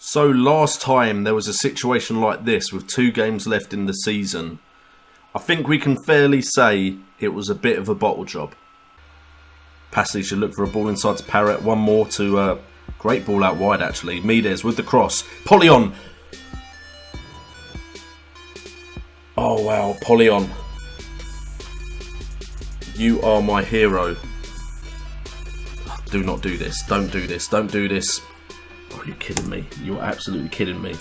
So last time there was a situation like this with 2 games left in the season. I think we can fairly say it was a bit of a bottle job. Passy should look for a ball inside to Parrott. One more to great ball out wide actually. Mides with the cross. Polyon. Oh wow, Polyon. You are my hero. Do not do this. Don't do this. Don't do this. Oh, you're kidding me. You're absolutely kidding me.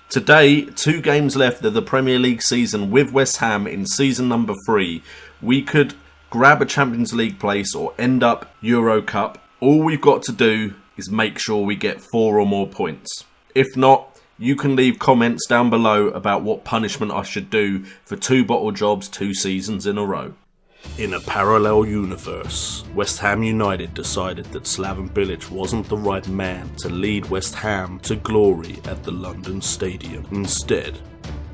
Today, 2 games left of the Premier League season with West Ham in season number 3. We could grab a Champions League place or end up Euro Cup. All we've got to do is make sure we get 4 or more points. If not, you can leave comments down below about what punishment I should do for 2 bottle jobs 2 seasons in a row. In a parallel universe, West Ham United decided that Slaven Bilic wasn't the right man to lead West Ham to glory at the London Stadium. Instead,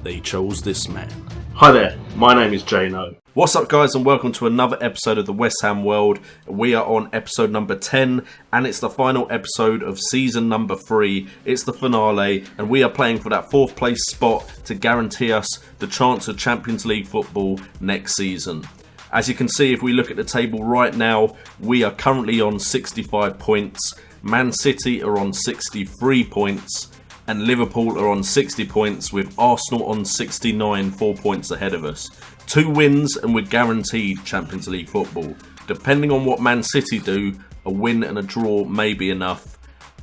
they chose this man. Hi there, my name is JNO. What's up guys, and welcome to another episode of the West Ham World. We are on episode number 10 and it's the final episode of season number 3. It's the finale and we are playing for that 4th place spot to guarantee us the chance of Champions League football next season. As you can see, if we look at the table right now, we are currently on 65 points. Man City are on 63 points. And Liverpool are on 60 points, with Arsenal on 69, 4 points ahead of us. 2 wins and we're guaranteed Champions League football. Depending on what Man City do, a win and a draw may be enough.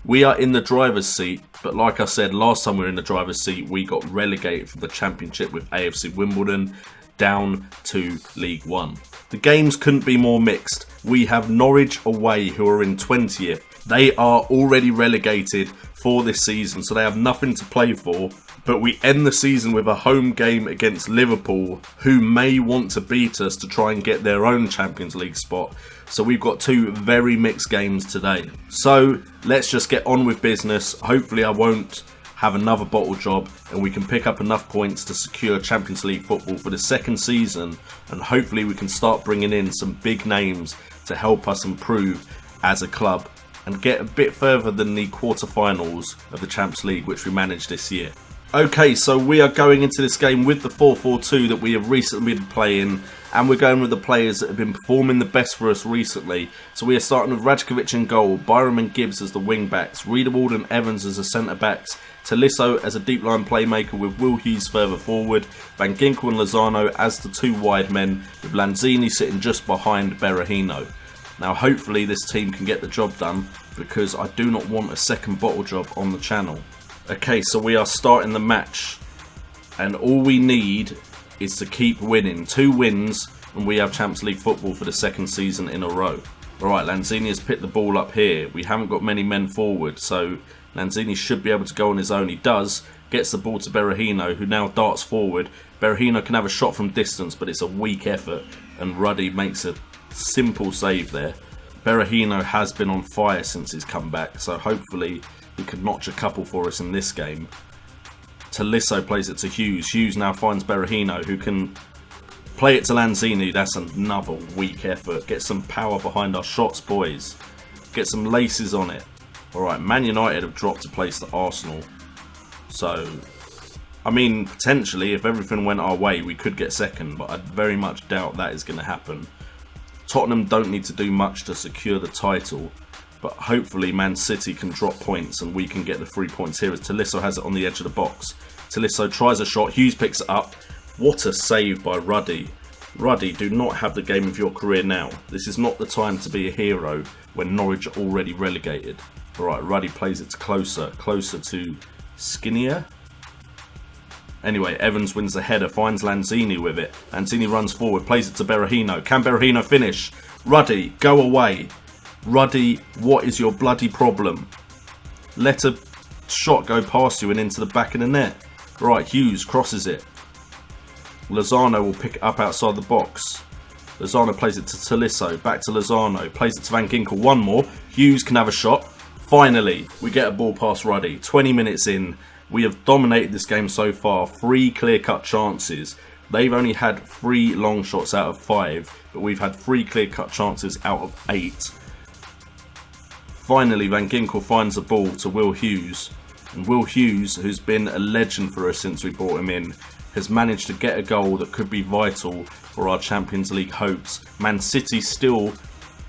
We are in the driver's seat, but like I said, last time we were in the driver's seat, we got relegated from the Championship with AFC Wimbledon down to League One. The games couldn't be more mixed. We have Norwich away, who are in 20th. They are already relegated for this season, so they have nothing to play for. But we end the season with a home game against Liverpool, who may want to beat us to try and get their own Champions League spot. So we've got 2 very mixed games today. So let's just get on with business. Hopefully I won't have another bottle job and we can pick up enough points to secure Champions League football for the 2nd season, and hopefully we can start bringing in some big names to help us improve as a club and get a bit further than the quarterfinals of the Champions League, which we managed this year. Okay, so we are going into this game with the 4-4-2 that we have recently been playing, and we're going with the players that have been performing the best for us recently. So we are starting with Rajkovic in goal, Byram and Gibbs as the wing-backs, Riedewald and Evans as the centre-backs, Tolisso as a deep-line playmaker with Will Hughes further forward, Van Ginkel and Lozano as the 2 wide men, with Lanzini sitting just behind Berahino. Now hopefully this team can get the job done, because I do not want a second bottle job on the channel. Okay, so we are starting the match, and all we need is to keep winning. 2 wins and we have Champions League football for the 2nd season in a row. Alright, Lanzini has picked the ball up here. We haven't got many men forward, so Lanzini should be able to go on his own. He does, gets the ball to Berahino, who now darts forward. Berahino can have a shot from distance, but it's a weak effort, and Ruddy makes a simple save there. Berahino has been on fire since he's come back, so hopefully he can notch a couple for us in this game. Tolisso plays it to Hughes. Hughes now finds Berahino, who can play it to Lanzini. That's another weak effort. Get some power behind our shots, boys. Get some laces on it. Alright, Man United have dropped a place to Arsenal. So, I mean, potentially, if everything went our way, we could get 2nd, but I very much doubt that is going to happen. Tottenham don't need to do much to secure the title, but hopefully Man City can drop points and we can get the 3 points here as Tolisso has it on the edge of the box. Tolisso tries a shot, Hughes picks it up. What a save by Ruddy. Ruddy, do not have the game of your career now. This is not the time to be a hero when Norwich are already relegated. Alright, Ruddy plays it to closer to Skinnier. Anyway, Evans wins the header, finds Lanzini with it. Lanzini runs forward, plays it to Berahino. Can Berahino finish? Ruddy, go away. Ruddy, what is your bloody problem? Let a shot go past you and into the back of the net. Right, Hughes crosses it. Lozano will pick it up outside the box. Lozano plays it to Tolisso, back to Lozano, plays it to Van Ginkel, one more. Hughes can have a shot. Finally, we get a ball past Ruddy. 20 minutes in, we have dominated this game so far. 3 clear-cut chances. They've only had 3 long shots out of 5, but we've had 3 clear-cut chances out of 8. Finally, Van Ginkel finds the ball to Will Hughes. And Will Hughes, who's been a legend for us since we brought him in, has managed to get a goal that could be vital for our Champions League hopes. Man City still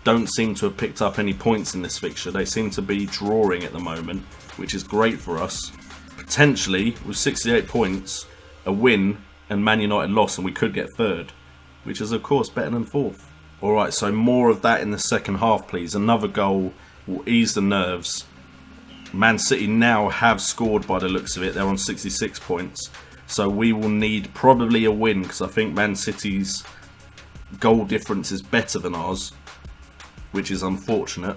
don't seem to have picked up any points in this fixture. They seem to be drawing at the moment, which is great for us. Potentially, with 68 points, a win and Man United loss and we could get third, which is of course better than fourth. Alright, so more of that in the second half, please. Another goal will ease the nerves. Man City now have scored by the looks of it. They're on 66 points. So we will need probably a win, because I think Man City's goal difference is better than ours, which is unfortunate.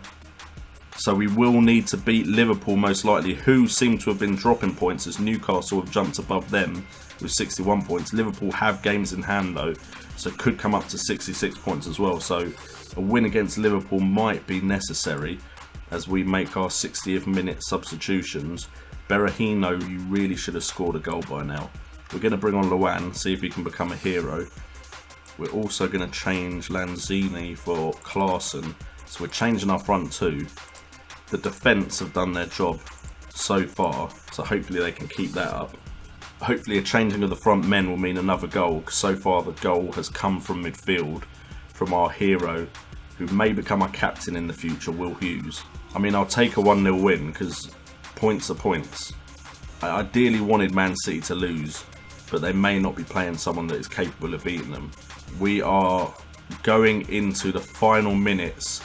So we will need to beat Liverpool most likely, who seem to have been dropping points as Newcastle have jumped above them with 61 points. Liverpool have games in hand though, so could come up to 66 points as well. So a win against Liverpool might be necessary as we make our 60th minute substitutions. Berahino, you really should have scored a goal by now. We're going to bring on Luan, see if he can become a hero. We're also going to change Lanzini for Klaassen. So we're changing our front two. The defence have done their job so far, so hopefully they can keep that up. Hopefully a changing of the front men will mean another goal, because so far the goal has come from midfield, from our hero, who may become our captain in the future, Will Hughes. I mean, I'll take a 1-0 win, because points are points. I ideally wanted Man City to lose, but they may not be playing someone that is capable of beating them. We are going into the final minutes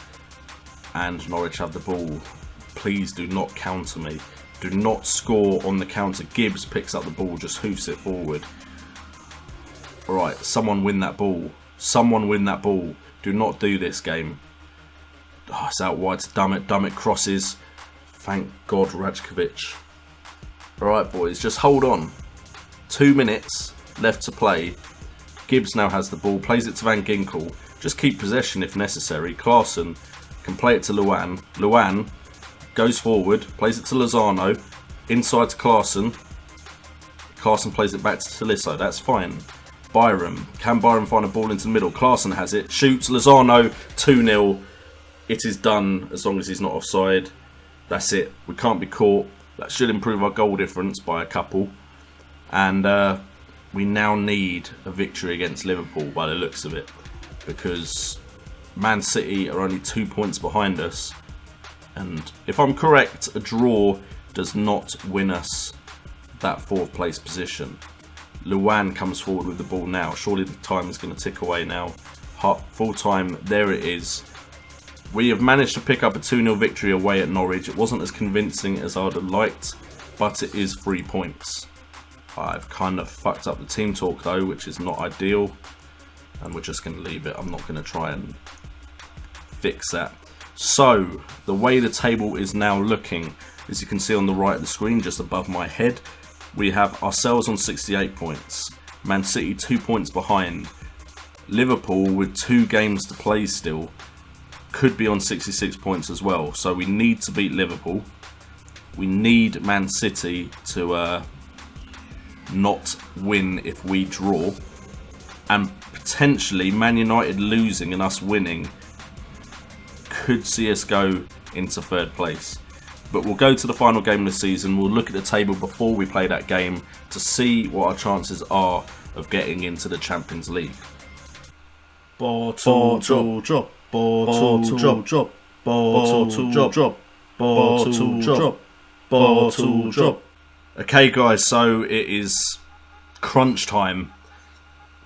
and Norwich have the ball. Please do not counter me. Do not score on the counter. Gibbs picks up the ball, just hoofs it forward. Alright, someone win that ball. Someone win that ball. Do not do this game. Oh, it's out wide to Dummett. Dummett crosses. Thank God, Rajkovic. Alright, boys, just hold on. 2 minutes left to play. Gibbs now has the ball, plays it to Van Ginkel. Just keep possession if necessary. Klaassen can play it to Luan. Luan goes forward, plays it to Lozano. Inside to Klaassen. Klaassen plays it back to Tolisso. That's fine. Byram. Can Byram find a ball into the middle? Klaassen has it. Shoots. Lozano. 2-0. It is done as long as he's not offside. That's it. We can't be caught. That should improve our goal difference by a couple. And we now need a victory against Liverpool by the looks of it, because Man City are only 2 points behind us, and if I'm correct, a draw does not win us that 4th place position. Luan comes forward with the ball now. Surely the time is going to tick away now. Full time, there it is. We have managed to pick up a 2-0 victory away at Norwich. It wasn't as convincing as I would have liked, but it is 3 points. I've kind of fucked up the team talk though, which is not ideal, and we're just going to leave it. I'm not going to try and fix that. So, the way the table is now looking, as you can see on the right of the screen, just above my head, we have ourselves on 68 points, Man City 2 points behind, Liverpool with 2 games to play still, could be on 66 points as well. So we need to beat Liverpool. We need Man City to not win if we draw, and potentially Man United losing and us winning could see us go into 3rd place. But we'll go to the final game of the season. We'll look at the table before we play that game to see what our chances are of getting into the Champions League. Bottle drop, bottle drop, bottle drop, bottle drop, bottle drop. Okay guys, so it is crunch time.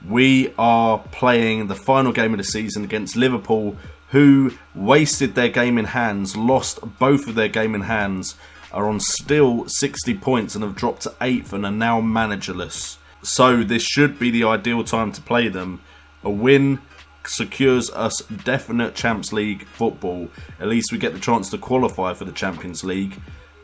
We are playing the final game of the season against Liverpool, who wasted their game in hands, lost both of their game in hands, are on still 60 points and have dropped to 8th and are now managerless. So this should be the ideal time to play them. A win secures us definite Champions League football. At least we get the chance to qualify for the Champions League.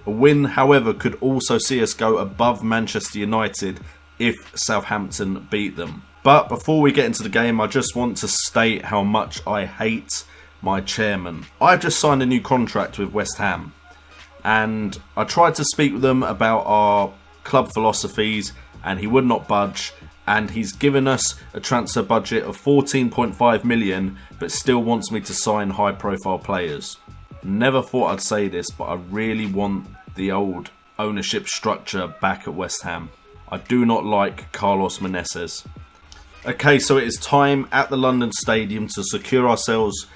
A win, however, could also see us go above Manchester United if Southampton beat them. But before we get into the game, I just want to state how much I hate my chairman. I've just signed a new contract with West Ham, and I tried to speak with them about our club philosophies, and he would not budge. And he's given us a transfer budget of 14.5 million, but still wants me to sign high-profile players. Never thought I'd say this, but I really want the old ownership structure back at West Ham. I do not like Carlos Meneses. Okay, so it is time at the London Stadium to secure ourselves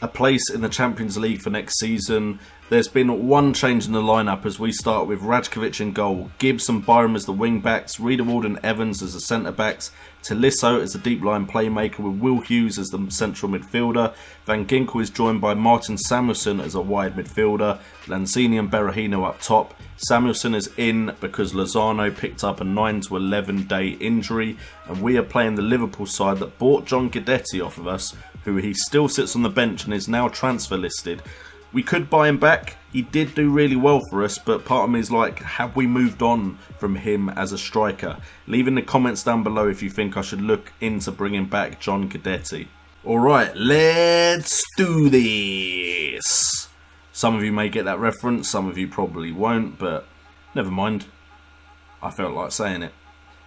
a place in the Champions League for next season. There's been one change in the lineup as we start with Rajkovic in goal, Gibbs and Byram as the wing backs, Riedewald and Evans as the centre backs, Tolisso as the deep line playmaker with Will Hughes as the central midfielder. Van Ginkel is joined by Martin Samuelson as a wide midfielder, Lanzini and Berahino up top. Samuelson is in because Lozano picked up a 9 to 11 day injury, and we are playing the Liverpool side that bought John Guidetti off of us, who he still sits on the bench and is now transfer listed. We could buy him back. He did do really well for us, but part of me is like, have we moved on from him as a striker? Leave in the comments down below if you think I should look into bringing back John Guidetti. Alright, let's do this. Some of you may get that reference, some of you probably won't, but never mind. I felt like saying it.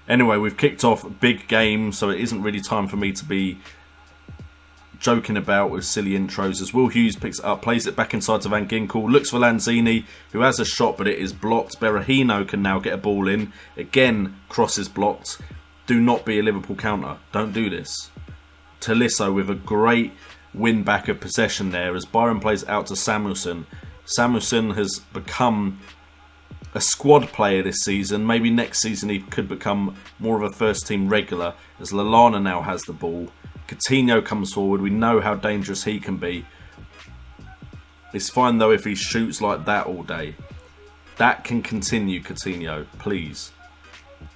Anyway, we've kicked off a big game, so it isn't really time for me to be joking about with silly intros as Will Hughes picks it up, plays it back inside to Van Ginkel, looks for Lanzini, who has a shot but it is blocked. Berahino can now get a ball in. Again, cross is blocked. Do not be a Liverpool counter. Don't do this. Tolisso with a great win back of possession there as Byron plays out to Samuelson. Samuelson has become a squad player this season. Maybe next season he could become more of a first team regular as Lallana now has the ball. Coutinho comes forward. We know how dangerous he can be. It's fine though if he shoots like that all day. That can continue, Coutinho, please.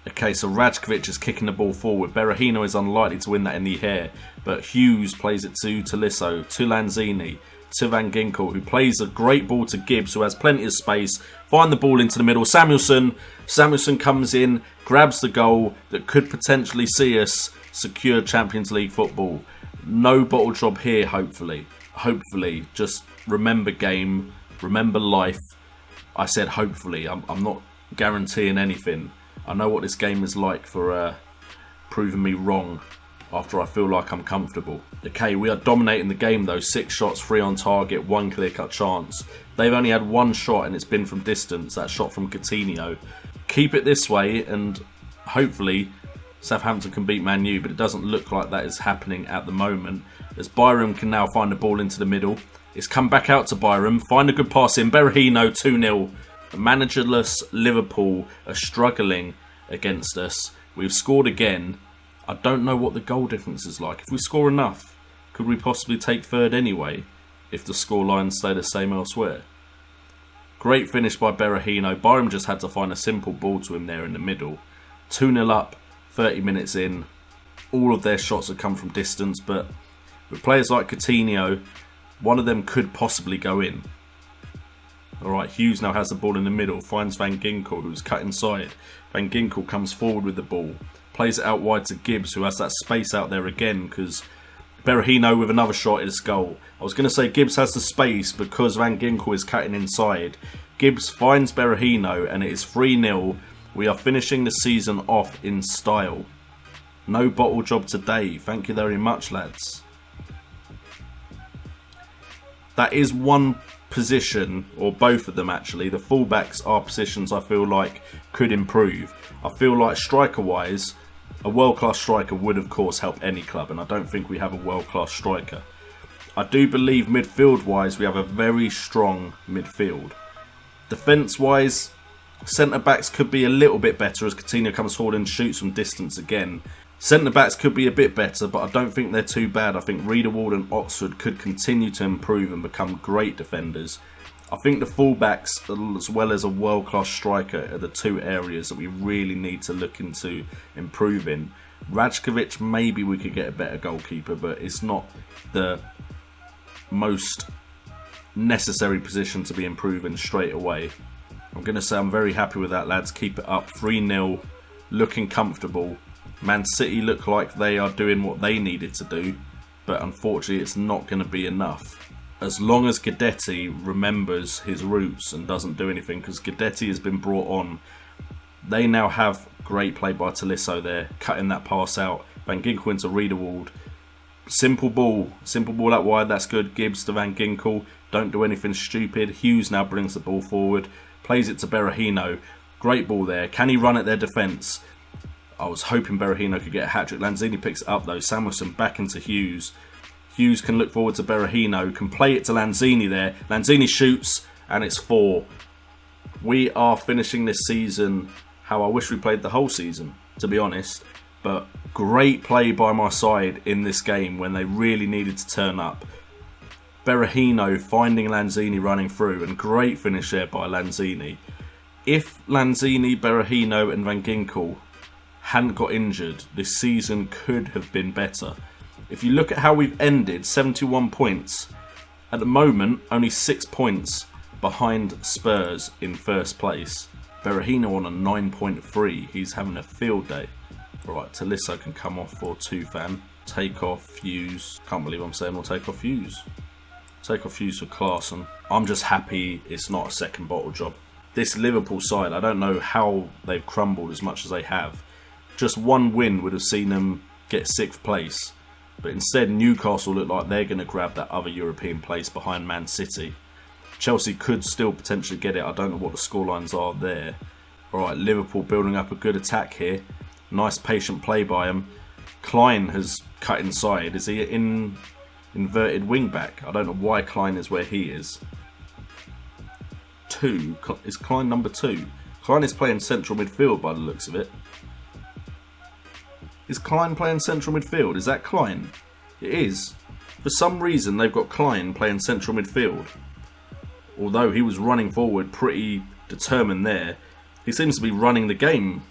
Okay, so Rajkovic is kicking the ball forward. Berahino is unlikely to win that in the air, but Hughes plays it to Tolisso, to Lanzini, to Van Ginkel, who plays a great ball to Gibbs, who has plenty of space. Find the ball into the middle. Samuelson comes in, grabs the goal that could potentially see us secure Champions League football. No bottle job here, hopefully. Hopefully. Just remember game, remember life. I said hopefully. I'm not guaranteeing anything. I know what this game is like for proving me wrong after I feel like I'm comfortable. Okay, we are dominating the game though. 6 shots, 3 on target, 1 clear-cut chance. They've only had 1 shot and it's been from distance. That shot from Coutinho. Keep it this way and hopefully Southampton can beat Man U, but it doesn't look like that is happening at the moment. As Byram can now find the ball into the middle. It's come back out to Byram. Find a good pass in. Berahino 2-0. Managerless Liverpool are struggling against us. We've scored again. I don't know what the goal difference is like. If we score enough, could we possibly take third anyway if the scoreline stay the same elsewhere? Great finish by Berahino. Byram just had to find a simple ball to him there in the middle. 2-0 up. 30 minutes in, all of their shots have come from distance, but with players like Coutinho, one of them could possibly go in. Alright, Hughes now has the ball in the middle, finds Van Ginkel, who's cut inside. Van Ginkel comes forward with the ball, plays it out wide to Gibbs, who has that space out there again, because Berahino with another shot is goal. I was going to say Gibbs has the space because Van Ginkel is cutting inside. Gibbs finds Berahino, and it is 3-0. We are finishing the season off in style. No bottle job today. Thank you very much, lads. That is one position, or both of them actually. The fullbacks are positions I feel like could improve. I feel like striker-wise, a world-class striker would of course help any club, and I don't think we have a world-class striker. I do believe midfield-wise we have a very strong midfield. Defence-wise, centre-backs could be a little bit better as Coutinho comes forward and shoots from distance again. Centre-backs could be a bit better, but I don't think they're too bad. I think Riedewald and Oxford could continue to improve and become great defenders. I think the full-backs, as well as a world-class striker, are the 2 areas that we really need to look into improving. Rajkovic, maybe we could get a better goalkeeper, but it's not the most necessary position to be improving straight away. I'm going to say I'm very happy with that, lads. Keep it up. 3-0. Looking comfortable. Man City look like they are doing what they needed to do, but unfortunately it's not going to be enough. As long as Guidetti remembers his roots and doesn't do anything, because Guidetti has been brought on. They now have great play by Tolisso there, cutting that pass out. Van Ginkel into Riedewald. Simple ball out wide, that's good. Gibbs to Van Ginkel, don't do anything stupid. Hughes now brings the ball forward, plays it to Berahino. Great ball there. Can he run at their defence? I was hoping Berahino could get a hat-trick. Lanzini picks it up though. Samuelson back into Hughes. Hughes can look forward to Berahino, can play it to Lanzini there. Lanzini shoots, and it's 4. We are finishing this season how I wish we played the whole season, to be honest. But great play by my side in this game when they really needed to turn up. Berahino finding Lanzini running through, and great finish there by Lanzini. If Lanzini, Berahino and Van Ginkel hadn't got injured, this season could have been better. If you look at how we've ended, 71 points. At the moment, only 6 points behind Spurs in first place. Berahino on a 9.3. He's having a field day. Right, Tolisso can come off for Tufan. Take off Hughes. Can't believe I'm saying we'll take off Hughes. Take off Hughes for Klaassen. I'm just happy it's not a second bottle job. This Liverpool side, I don't know how they've crumbled as much as they have. Just one win would have seen them get 6th place. But instead, Newcastle look like they're going to grab that other European place behind Man City. Chelsea could still potentially get it. I don't know what the scorelines are there. Alright, Liverpool building up a good attack here. Nice patient play by him. Klein has cut inside. Is he in inverted wing back? I don't know why Klein is where he is. 2. Is Klein number 2? Klein is playing central midfield by the looks of it. Is Klein playing central midfield? Is that Klein? It is. For some reason they've got Klein playing central midfield. Although he was running forward pretty determined there. He seems to be running the game.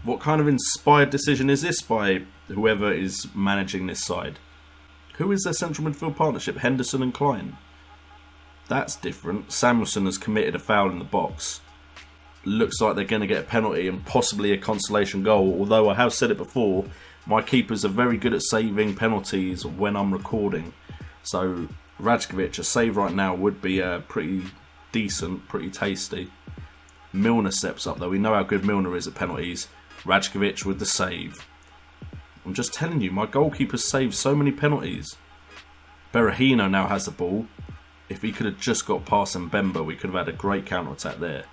What kind of inspired decision is this by whoever is managing this side? Who is their central midfield partnership? Henderson and Klein. That's different. Samuelson has committed a foul in the box. Looks like they're going to get a penalty and possibly a consolation goal. Although I have said it before, my keepers are very good at saving penalties when I'm recording. So Rajkovic, a save right now would be pretty decent, pretty tasty. Milner steps up though. We know how good Milner is at penalties. Rajkovic with the save. I'm just telling you, my goalkeeper saved so many penalties. Berahino now has the ball. If he could have just got past Mbemba, we could have had a great counter-attack there.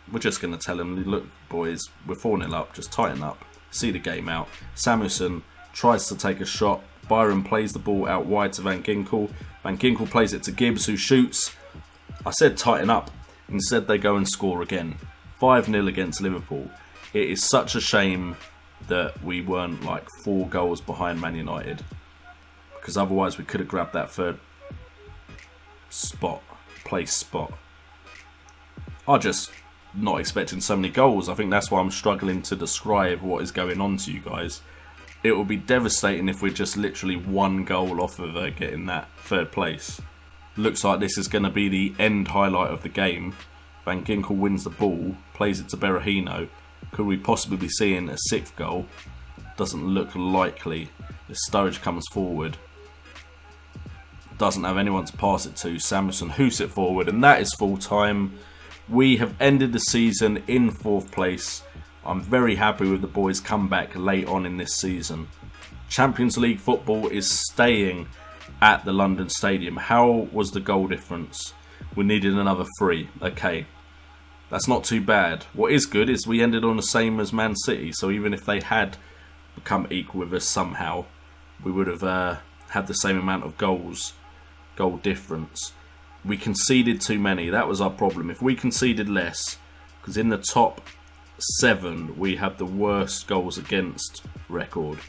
We're just going to tell him, look boys, we're 4-0 up, just tighten up, see the game out. Samuelson tries to take a shot. Byron plays the ball out wide to Van Ginkel. Van Ginkel plays it to Gibbs, who shoots. I said tighten up. Instead they go and score again. 5-0 against Liverpool. It is such a shame that we weren't like 4 goals behind Man United. Because otherwise we could have grabbed that third place spot. I just not expecting so many goals. I think that's why I'm struggling to describe what is going on to you guys. It will be devastating if we're just literally 1 goal off of getting that third place. Looks like this is going to be the end highlight of the game. Van Ginkel wins the ball, plays it to Berahino. Could we possibly be seeing a 6th goal? Doesn't look likely. The Sturridge comes forward. Doesn't have anyone to pass it to. Samuelson hoops it forward, and that is full time. We have ended the season in 4th place. I'm very happy with the boys' comeback late on in this season. Champions League football is staying at the London Stadium. How was the goal difference? We needed another 3. Okay, that's not too bad. What is good is we ended on the same as Man City. So even if they had become equal with us somehow, we would have had the same amount of goal difference. We conceded too many. That was our problem. If we conceded less, because in the top 7 we have the worst goals against record.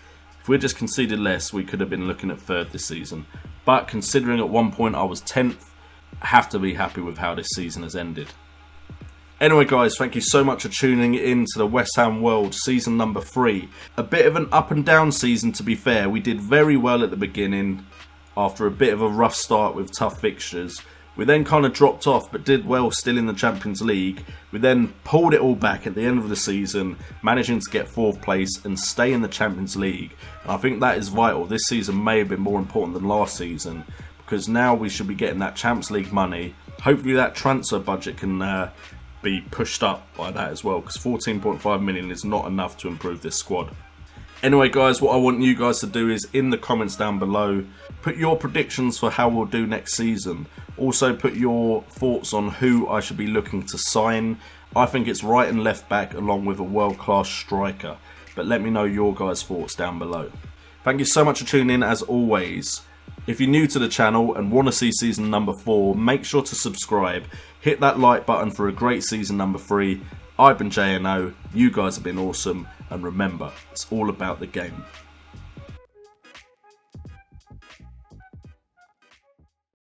If we just conceded less, we could have been looking at 3rd this season. But considering at one point I was 10th, I have to be happy with how this season has ended. Anyway guys, thank you so much for tuning in to the West Ham World season number 3. A bit of an up and down season, to be fair. We did very well at the beginning after a bit of a rough start with tough fixtures. We then kind of dropped off but did well still in the Champions League. We then pulled it all back at the end of the season, managing to get 4th place and stay in the Champions League. And I think that is vital. This season may have been more important than last season, because now we should be getting that Champions League money. Hopefully that transfer budget can be pushed up by that as well, because 14.5 million is not enough to improve this squad. Anyway, guys, what I want you guys to do is in the comments down below, put your predictions for how we'll do next season. Also, put your thoughts on who I should be looking to sign. I think it's right and left back along with a world-class striker. But let me know your guys' thoughts down below. Thank you so much for tuning in as always. If you're new to the channel and want to see season number 4, make sure to subscribe. Hit that like button for a great season number 3. I've been JNO, you guys have been awesome, and remember, it's all about the game.